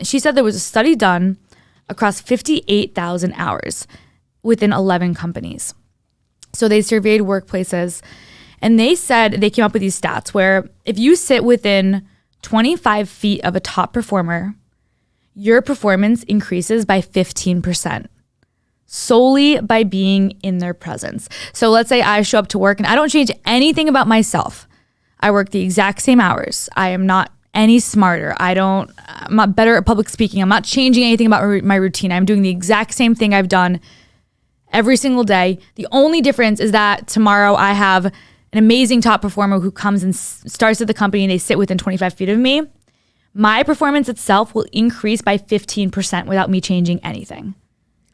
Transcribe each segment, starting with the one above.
she said there was a study done across 58,000 hours within 11 companies. So they surveyed workplaces, and they said they came up with these stats where if you sit within 25 feet of a top performer, your performance increases by 15%. Solely by being in their presence. So let's say I show up to work and I don't change anything about myself. I work the exact same hours. I am not any smarter. I'm not better at public speaking. I'm not changing anything about my routine. I'm doing the exact same thing I've done every single day. The only difference is that tomorrow I have an amazing top performer who comes and starts at the company and they sit within 25 feet of me. My performance itself will increase by 15% without me changing anything.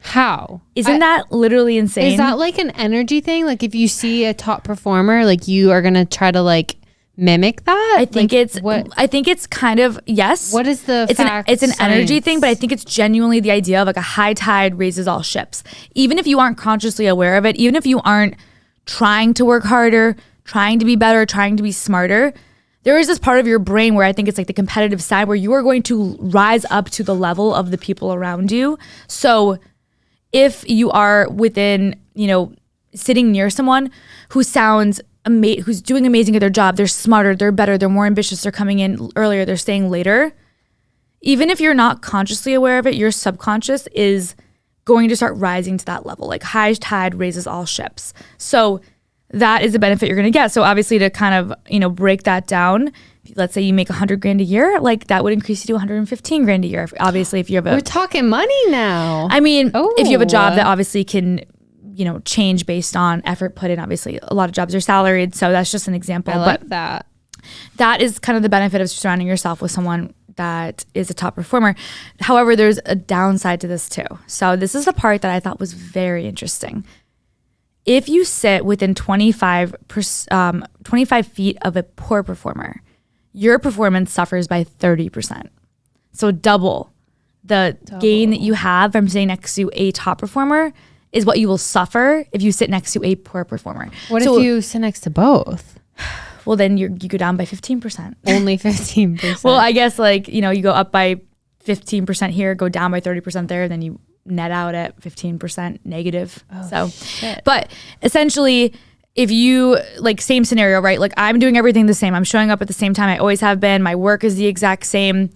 How? Isn't that literally insane? Is that like an energy thing? Like if you see a top performer, like you are going to try to like mimic that? I think I think it's kind of, yes. What is the it's an energy thing, but I think it's genuinely the idea of like a high tide raises all ships. Even if you aren't consciously aware of it, even if you aren't trying to work harder, trying to be better, trying to be smarter, there is this part of your brain where I think it's like the competitive side where you are going to rise up to the level of the people around you. So if you are within, sitting near someone who sounds who's doing amazing at their job, they're smarter, they're better, they're more ambitious, they're coming in earlier, they're staying later. Even if you're not consciously aware of it, your subconscious is going to start rising to that level. Like high tide raises all ships. So that is a benefit you're going to get. So obviously to kind of, break that down, let's say you make $100,000 a year, like that would increase you to $115,000 a year. Obviously, if you have we're talking money now. I mean, if you have a job that obviously can, change based on effort put in, obviously a lot of jobs are salaried. So that's just an example. I like that. That is kind of the benefit of surrounding yourself with someone that is a top performer. However, there's a downside to this too. So this is the part that I thought was very interesting. If you sit within 25 feet of a poor performer, your performance suffers by 30%. So double the gain that you have from sitting next to a top performer is what you will suffer if you sit next to a poor performer. What if you sit next to both? Well, then you go down by 15%. Only 15%. Well, I guess you go up by 15% here, go down by 30% there, then you net out at 15% negative. Shit. But essentially, if you same scenario, right? Like I'm doing everything the same. I'm showing up at the same time I always have been. My work is the exact same.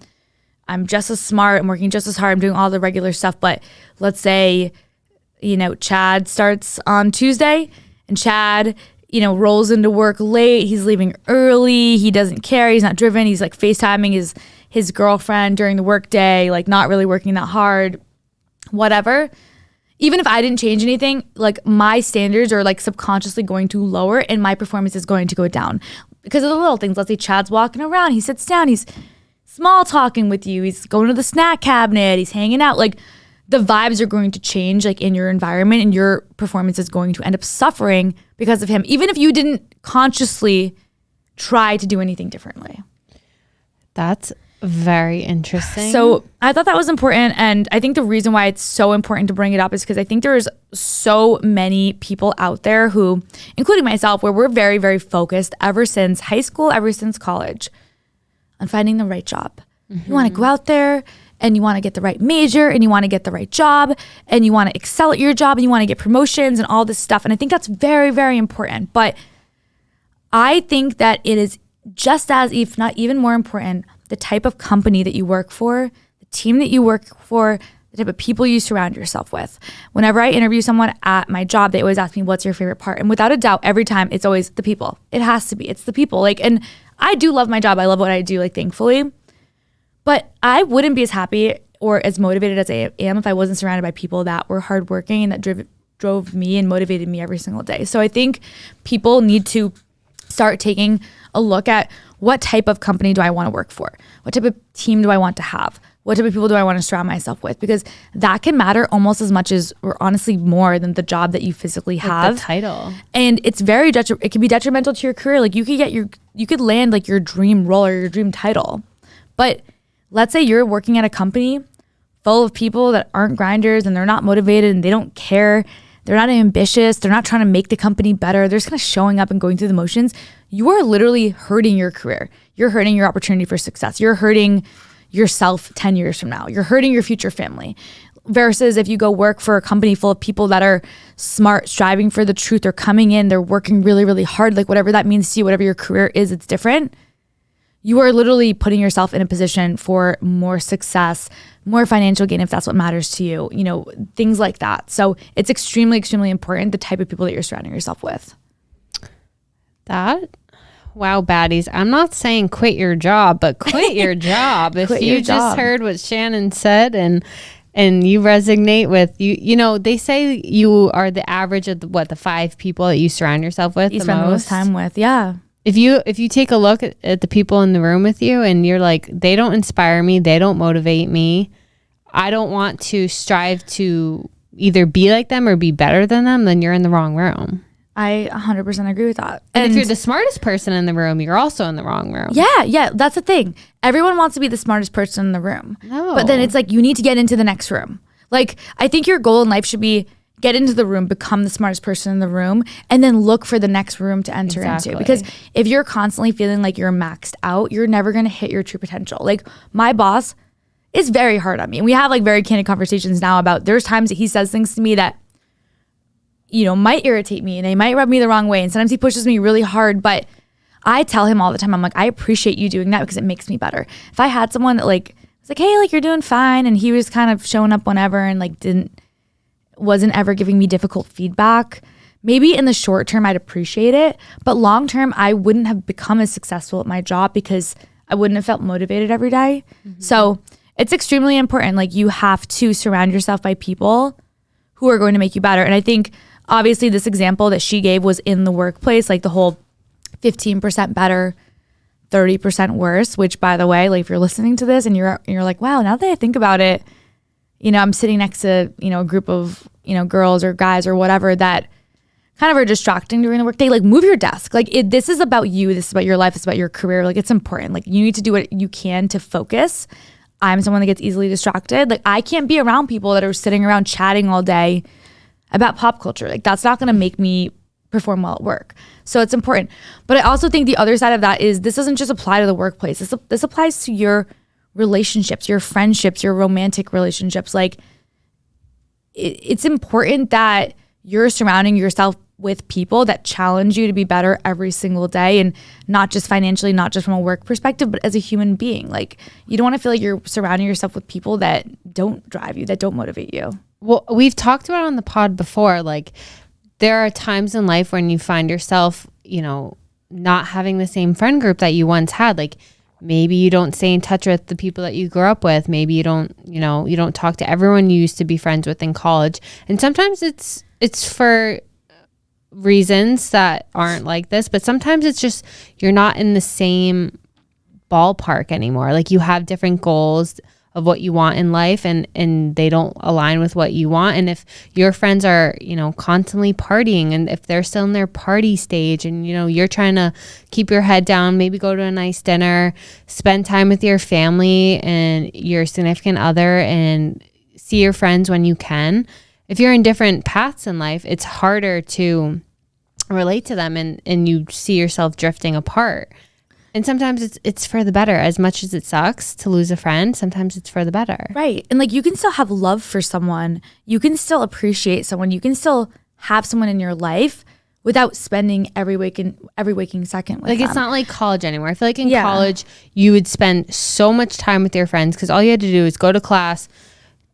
I'm just as smart. I'm working just as hard. I'm doing all the regular stuff. But let's say, Chad starts on Tuesday and Chad, rolls into work late. He's leaving early. He doesn't care. He's not driven. He's FaceTiming his girlfriend during the work day, not really working that hard, whatever. Even if I didn't change anything, my standards are subconsciously going to lower and my performance is going to go down because of the little things. Let's say Chad's walking around, he sits down, he's small talking with you, he's going to the snack cabinet, he's hanging out. The vibes are going to change in your environment and your performance is going to end up suffering because of him, even if you didn't consciously try to do anything differently. That's very interesting. So I thought that was important. And I think the reason why it's so important to bring it up is because I think there's so many people out there who, including myself, where we're very, very focused ever since high school, ever since college on finding the right job. Mm-hmm. You want to go out there and you want to get the right major and you want to get the right job and you want to excel at your job and you want to get promotions and all this stuff. And I think that's very, very important. But I think that it is just as, if not even more important, the type of company that you work for, the team that you work for, the type of people you surround yourself with. Whenever I interview someone at my job, they always ask me, what's your favorite part? And without a doubt, every time it's always the people. It has to be. It's the people. And I do love my job. I love what I do, thankfully. But I wouldn't be as happy or as motivated as I am if I wasn't surrounded by people that were hardworking and that drove me and motivated me every single day. So I think people need to start taking a look at what type of company do I want to work for? What type of team do I want to have? What type of people do I want to surround myself with? Because that can matter almost as much as, or honestly more than the job that you physically have. The title. And it's it can be detrimental to your career. You could land your dream role or your dream title. But let's say you're working at a company full of people that aren't grinders and they're not motivated and they don't care. They're not ambitious. They're not trying to make the company better. They're just kind of showing up and going through the motions. You are literally hurting your career. You're hurting your opportunity for success. You're hurting yourself 10 years from now. You're hurting your future family. Versus if you go work for a company full of people that are smart, striving for the truth, they're coming in, they're working really, really hard, like whatever that means to you, whatever your career is, it's different. You are literally putting yourself in a position for more success, more financial gain, if that's what matters to you, you know, things like that. So it's extremely, extremely important, the type of people that you're surrounding yourself with. Wow, baddies. I'm not saying quit your job, but quit your job. If you just heard what Shannon said and you resonate with, you know, they say you are the average of the 5 people that you surround yourself with you spend the most time with. Yeah. If you take a look at the people in the room with you and you're like, they don't inspire me, they don't motivate me, I don't want to strive to either be like them or be better than them, then you're in the wrong room. I 100% agree with that. And if you're the smartest person in the room, you're also in the wrong room. Yeah, that's the thing. Everyone wants to be the smartest person in the room. No. But then it's like, you need to get into the next room. Like, I think your goal in life should be get into the room, become the smartest person in the room, and then look for the next room to enter into. Because if you're constantly feeling like you're maxed out, you're never going to hit your true potential. Like, my boss is very hard on me. And we have like very candid conversations now about, there's times that he says things to me that, you know, might irritate me and they might rub me the wrong way. And sometimes he pushes me really hard, but I tell him all the time, I'm like, I appreciate you doing that because it makes me better. If I had someone that like was like, hey, like you're doing fine, and he was kind of showing up whenever and like wasn't ever giving me difficult feedback, maybe in the short term I'd appreciate it, but long term I wouldn't have become as successful at my job because I wouldn't have felt motivated every day. Mm-hmm. So it's extremely important. Like, you have to surround yourself by people who are going to make you better. And I think obviously this example that she gave was in the workplace, like the whole 15% better, 30% worse, which, by the way, like if you're listening to this and you're like, wow, now that I think about it, you know, I'm sitting next to, you know, a group of, you know, girls or guys or whatever that kind of are distracting during the workday. Like, move your desk. Like, this is about you. This is about your life. It's about your career. Like, it's important. Like, you need to do what you can to focus. I'm someone that gets easily distracted. Like, I can't be around people that are sitting around chatting all day about pop culture. Like, that's not going to make me perform well at work. So it's important. But I also think the other side of that is, this doesn't just apply to the workplace. This applies to your relationships, your friendships, your romantic relationships. Like, it's important that you're surrounding yourself with people that challenge you to be better every single day, and not just financially, not just from a work perspective, but as a human being. Like, you don't want to feel like you're surrounding yourself with people that don't drive you, that don't motivate you. Well, we've talked about on the pod before, like, there are times in life when you find yourself, you know, not having the same friend group that you once had. Like, maybe you don't stay in touch with the people that you grew up with. Maybe you don't, you know, you don't talk to everyone you used to be friends with in college. And sometimes it's for reasons that aren't like this, but sometimes it's just you're not in the same ballpark anymore. Like, you have different goals of what you want in life, and they don't align with what you want. And if your friends are, you know, constantly partying, and if they're still in their party stage, and, you know, you're trying to keep your head down, maybe go to a nice dinner, spend time with your family and your significant other, and see your friends when you can. If you're in different paths in life, it's harder to relate to them, and you see yourself drifting apart. And sometimes it's for the better. As much as it sucks to lose a friend, sometimes it's for the better. Right. And like, you can still have love for someone. You can still appreciate someone. You can still have someone in your life without spending every waking second with them. Like, it's not like college anymore. I feel like in college, you would spend so much time with your friends because all you had to do is go to class,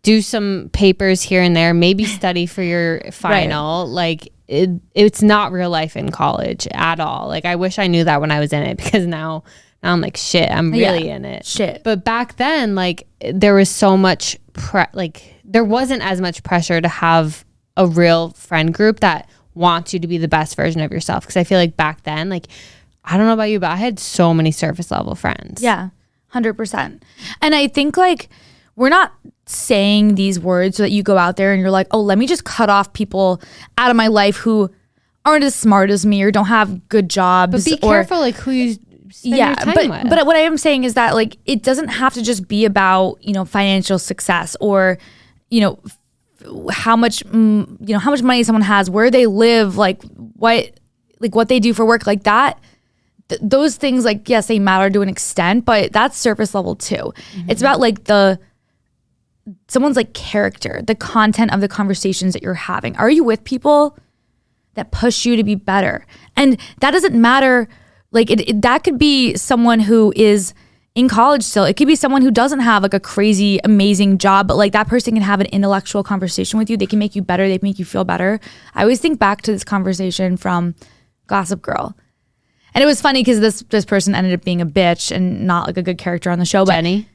do some papers here and there, maybe study for your final. Right. Like, it's not real life in college at all. Like, I wish I knew that when I was in it, because now I'm like, shit, I'm really in it. Shit. But back then, like, there was so much there wasn't as much pressure to have a real friend group that wants you to be the best version of yourself. Because I feel like back then, like, I don't know about you, but I had so many surface level friends. Yeah, 100%. And I think, like, we're not saying these words so that you go out there and you're like, oh, let me just cut off people out of my life who aren't as smart as me or don't have good jobs. But be careful, like, who you spend your time with. But what I am saying is that, like, it doesn't have to just be about, you know, financial success or, you know, how much money someone has, where they live, like what they do for work, like that those things, like, yes, they matter to an extent, but that's surface level too. It's about like someone's like character, the content of the conversations that you're having. Are you with people that push you to be better? And that doesn't matter. Like that could be someone who is in college still. It could be someone who doesn't have like a crazy, amazing job, but like that person can have an intellectual conversation with you. They can make you better. They can make you feel better. I always think back to this conversation from Gossip Girl. And it was funny because this person ended up being a bitch and not like a good character on the show. But Jenny?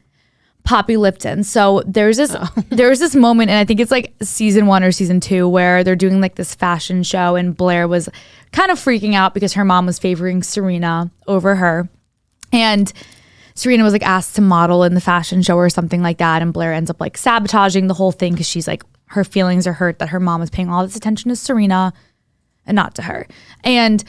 Poppy Lipton. So there was this moment, and I think it's like season 1 or season 2, where they're doing like this fashion show, and Blair was kind of freaking out because her mom was favoring Serena over her. And Serena was like asked to model in the fashion show or something like that. And Blair ends up like sabotaging the whole thing because she's like, her feelings are hurt that her mom is paying all this attention to Serena and not to her. And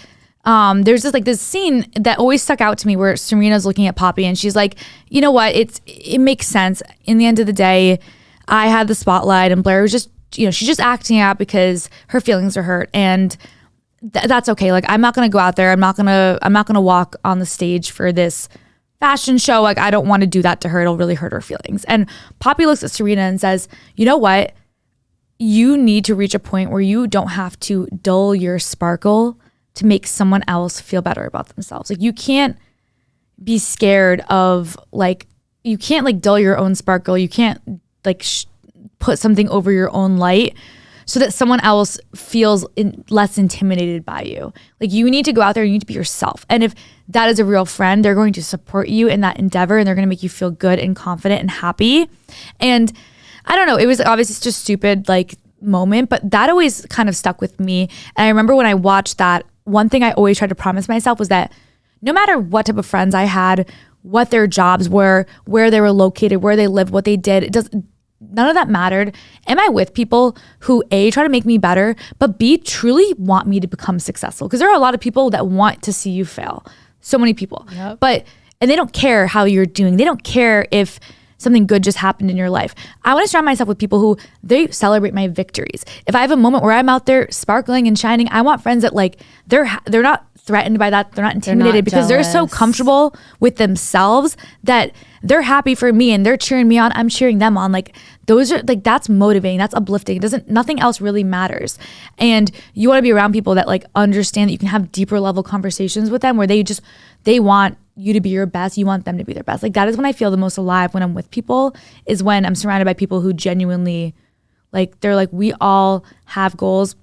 there's this scene that always stuck out to me where Serena's looking at Poppy and she's like, you know what? It makes sense. In the end of the day, I had the spotlight and Blair was just, she's just acting out because her feelings are hurt. And that's okay. Like, I'm not going to go out there. I'm not going to walk on the stage for this fashion show. Like, I don't want to do that to her. It'll really hurt her feelings. And Poppy looks at Serena and says, you know what? You need to reach a point where you don't have to dull your sparkle to make someone else feel better about themselves. Like, you can't be scared of you can't like dull your own sparkle. You can't like put something over your own light so that someone else feels less intimidated by you. Like, you need to go out there, you need to be yourself. And if that is a real friend, they're going to support you in that endeavor and they're going to make you feel good and confident and happy. And I don't know, it was obviously just a stupid like moment, but that always kind of stuck with me. And I remember when I watched that, one thing I always tried to promise myself was that no matter what type of friends I had, what their jobs were, where they were located, where they lived, what they did, none of that mattered. Am I with people who A, try to make me better, but B, truly want me to become successful? Because there are a lot of people that want to see you fail. So many people. Yep. And they don't care how you're doing. They don't care if something good just happened in your life. I want to surround myself with people who they celebrate my victories. If I have a moment where I'm out there sparkling and shining, I want friends that like they're not threatened by that. They're not intimidated because they're so comfortable with themselves that they're happy for me and they're cheering me on. I'm cheering them on. Like, those are like, that's motivating. That's uplifting. Nothing else really matters. And you want to be around people that like understand that you can have deeper level conversations with them where they want you to be your best. You want them to be their best. Like, that is when I feel the most alive when I'm with people, is when I'm surrounded by people who genuinely like, they're like, we all have goals.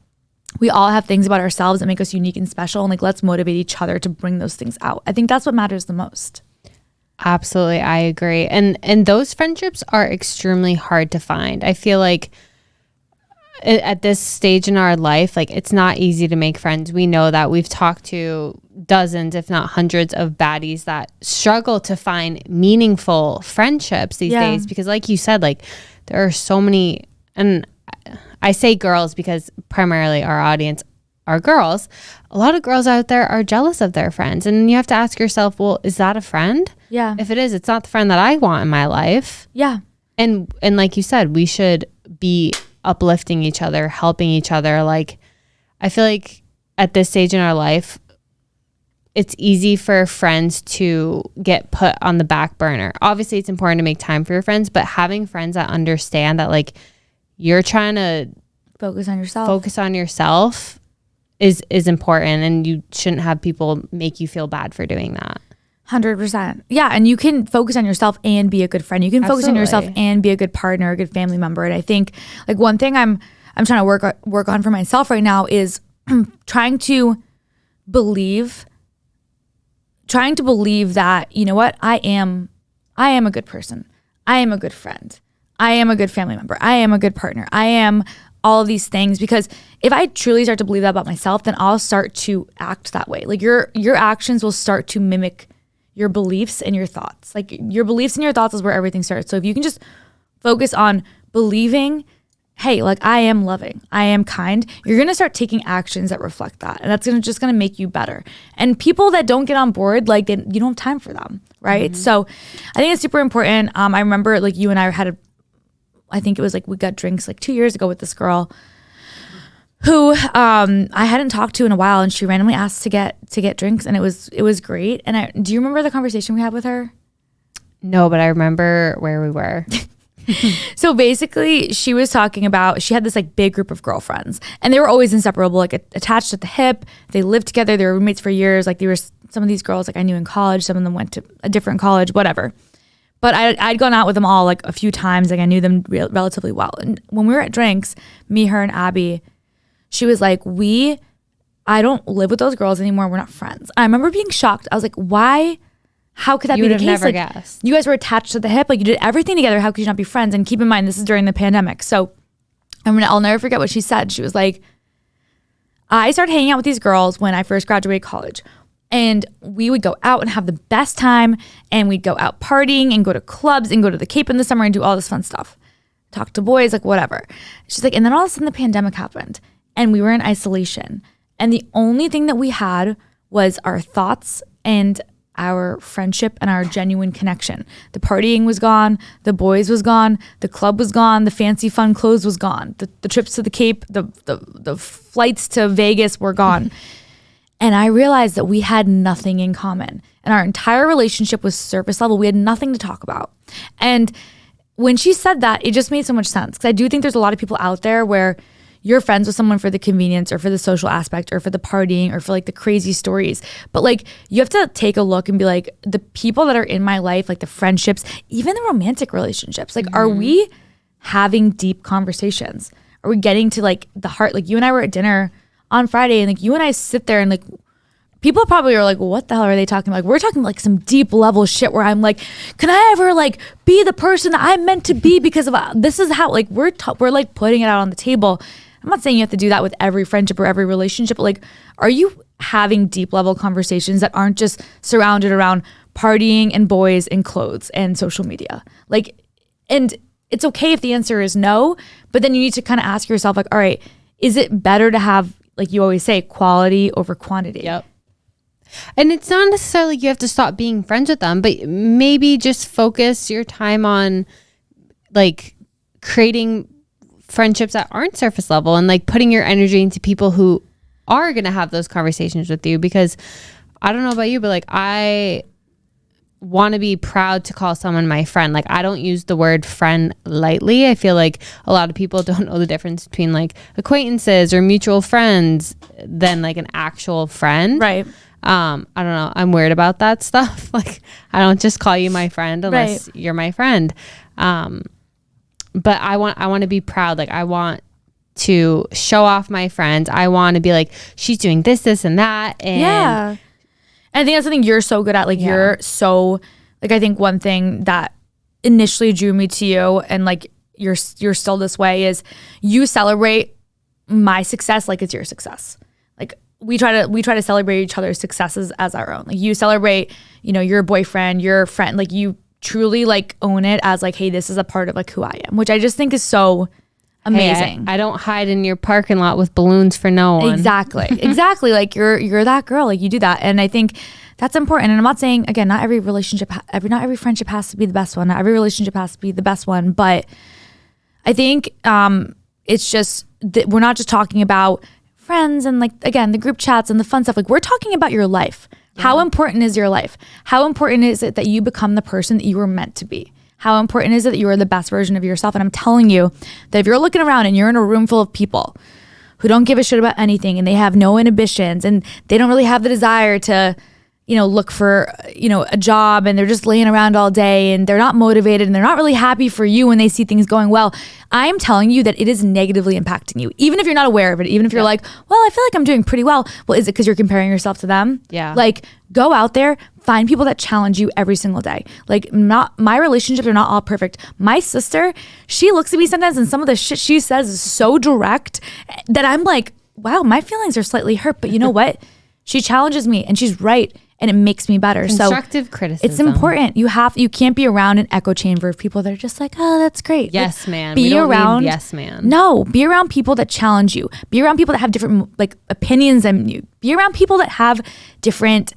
We all have things about ourselves that make us unique and special. And like, let's motivate each other to bring those things out. I think that's what matters the most. Absolutely. I agree. And those friendships are extremely hard to find. I feel like at this stage in our life, like, it's not easy to make friends. We know that. We've talked to dozens, if not hundreds of baddies that struggle to find meaningful friendships these days, because like you said, like, there are so many, and I say girls because primarily our audience are girls. A lot of girls out there are jealous of their friends, and you have to ask yourself, well, is that a friend? Yeah. If it is, it's not the friend that I want in my life. Yeah. And like you said, we should be uplifting each other, helping each other. Like, I feel like at this stage in our life, it's easy for friends to get put on the back burner. Obviously, it's important to make time for your friends, but having friends that understand that like you're trying to focus on yourself is important, and you shouldn't have people make you feel bad for doing that. 100%. Yeah. And you can focus on yourself and be a good friend. You can focus on yourself and be a good partner, a good family member. And I think like one thing I'm trying to work on for myself right now is trying to believe that, you know what, I am a good person. I am a good friend. I am a good family member. I am a good partner. I am all of these things, because if I truly start to believe that about myself, then I'll start to act that way. Like, your actions will start to mimic your beliefs and your thoughts. Like, your beliefs and your thoughts is where everything starts. So if you can just focus on believing, hey, like, I am loving, I am kind, you're going to start taking actions that reflect that. And that's just going to make you better. And people that don't get on board, like, you don't have time for them. Right. Mm-hmm. So I think it's super important. I remember like you and I had I think it was like we got drinks like 2 years ago with this girl who I hadn't talked to in a while, and she randomly asked to get drinks, and it was great. And do you remember the conversation we had with her? No, but I remember where we were. So basically, she was talking about, she had this like big group of girlfriends, and they were always inseparable, like attached at the hip. They lived together. They were roommates for years. Like, they were, some of these girls like I knew in college. Some of them went to a different college, whatever. But I'd gone out with them all like a few times. Like, I knew them relatively well. And when we were at drinks, me, her, and Abby, she was like, I don't live with those girls anymore. We're not friends. I remember being shocked. I was like, why? How could that be the case? You would have never like, guessed. You guys were attached to the hip. Like, you did everything together. How could you not be friends? And keep in mind, this is during the pandemic. So I'll never forget what she said. She was like, I started hanging out with these girls when I first graduated college. And we would go out and have the best time. And we'd go out partying and go to clubs and go to the Cape in the summer and do all this fun stuff. Talk to boys, like whatever. She's like, and then all of a sudden the pandemic happened. And we were in isolation. And the only thing that we had was our thoughts and our friendship and our genuine connection. The partying was gone. The boys was gone. The club was gone. The fancy fun clothes was gone. The trips to the Cape, the flights to Vegas were gone. And I realized that we had nothing in common. And our entire relationship was surface level. We had nothing to talk about. And when she said that, it just made so much sense. Because I do think there's a lot of people out there where you're friends with someone for the convenience or for the social aspect or for the partying or for like the crazy stories. But like, you have to take a look and be like, the people that are in my life, like the friendships, even the romantic relationships, like, are we having deep conversations? Are we getting to like the heart? Like, you and I were at dinner on Friday, and like you and I sit there and like, people probably are like, well, what the hell are they talking about? Like, we're talking like some deep level shit where I'm like, can I ever like be the person that I'm meant to be because of this is how, like, we're like putting it out on the table. I'm not saying you have to do that with every friendship or every relationship, but like, are you having deep level conversations that aren't just surrounded around partying and boys and clothes and social media? Like, and it's okay if the answer is no, but then you need to kind of ask yourself, like, all right, is it better to have, like you always say, quality over quantity? Yep. And it's not necessarily you have to stop being friends with them, but maybe just focus your time on like creating friendships that aren't surface level and like putting your energy into people who are going to have those conversations with you. Because I don't know about you, but like, I want to be proud to call someone my friend. Like, I don't use the word friend lightly. I feel like a lot of people don't know the difference between like acquaintances or mutual friends than like an actual friend. Right. I don't know. I'm weird about that stuff. Like, I don't just call you my friend unless you're my friend. But I want to be proud. Like, I want to show off my friends. I want to be like, she's doing this, and that. And yeah. And I think that's something you're so good at. Like, you're so, like, I think one thing that initially drew me to you, and like, you're still this way, is you celebrate my success like it's your success. Like, we try to celebrate each other's successes as our own. Like, you celebrate, you know, your boyfriend, your friend, like, you truly like own it as like, hey, this is a part of like who I am, which I just think is so amazing. Hey, I don't hide in your parking lot with balloons for no one. Exactly. Like, you're that girl. Like, you do that. And I think that's important. And I'm not saying, again, not every relationship, not every friendship has to be the best one. Not every relationship has to be the best one. But I think it's just that we're not just talking about friends and like, again, the group chats and the fun stuff. Like, we're talking about your life. Yeah. How important is your life? How important is it that you become the person that you were meant to be? How important is it that you are the best version of yourself? And I'm telling you that if you're looking around and you're in a room full of people who don't give a shit about anything and they have no inhibitions and they don't really have the desire to, you know, look for, you know, a job, and they're just laying around all day and they're not motivated and they're not really happy for you when they see things going well, I'm telling you that it is negatively impacting you. Even if you're not aware of it, even if you're like, well, I feel like I'm doing pretty well. Well, is it because you're comparing yourself to them? Yeah. Like, go out there, find people that challenge you every single day. Like, not my relationships are not all perfect. My sister, she looks at me sometimes and some of the shit she says is so direct that I'm like, wow, my feelings are slightly hurt. But you know what? She challenges me and she's right. And it makes me better. Constructive criticism. It's important. You can't be around an echo chamber of people that are just like, oh, that's great. Yes, like, man. Be around yes, man. No, be around people that challenge you. Be around people that have different like opinions than you. Be around people that have different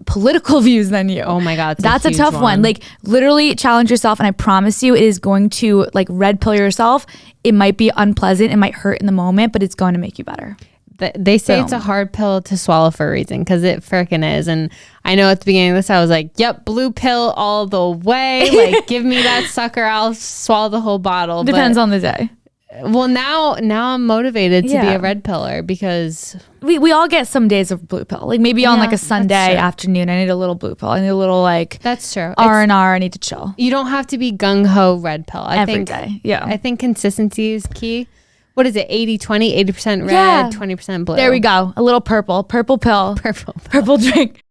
political views than you. Oh my God, that's a huge tough one. Like literally challenge yourself, and I promise you, it is going to like red pill yourself. It might be unpleasant, it might hurt in the moment, but it's going to make you better. They say it's a hard pill to swallow for a reason, because it freaking is. And I know at the beginning of this, I was like, yep, blue pill all the way. Like, give me that sucker. I'll swallow the whole bottle. Depends on the day. Well, now I'm motivated to be a red piller, because we all get some days of blue pill. Like maybe on like a Sunday afternoon, I need a little blue pill. I need a little like that's true R&R. I need to chill. You don't have to be gung ho red pill. Every day. Yeah. I think consistency is key. What is it? 80-20, 80% red, 20% blue. There we go. A little purple pill. Purple drink.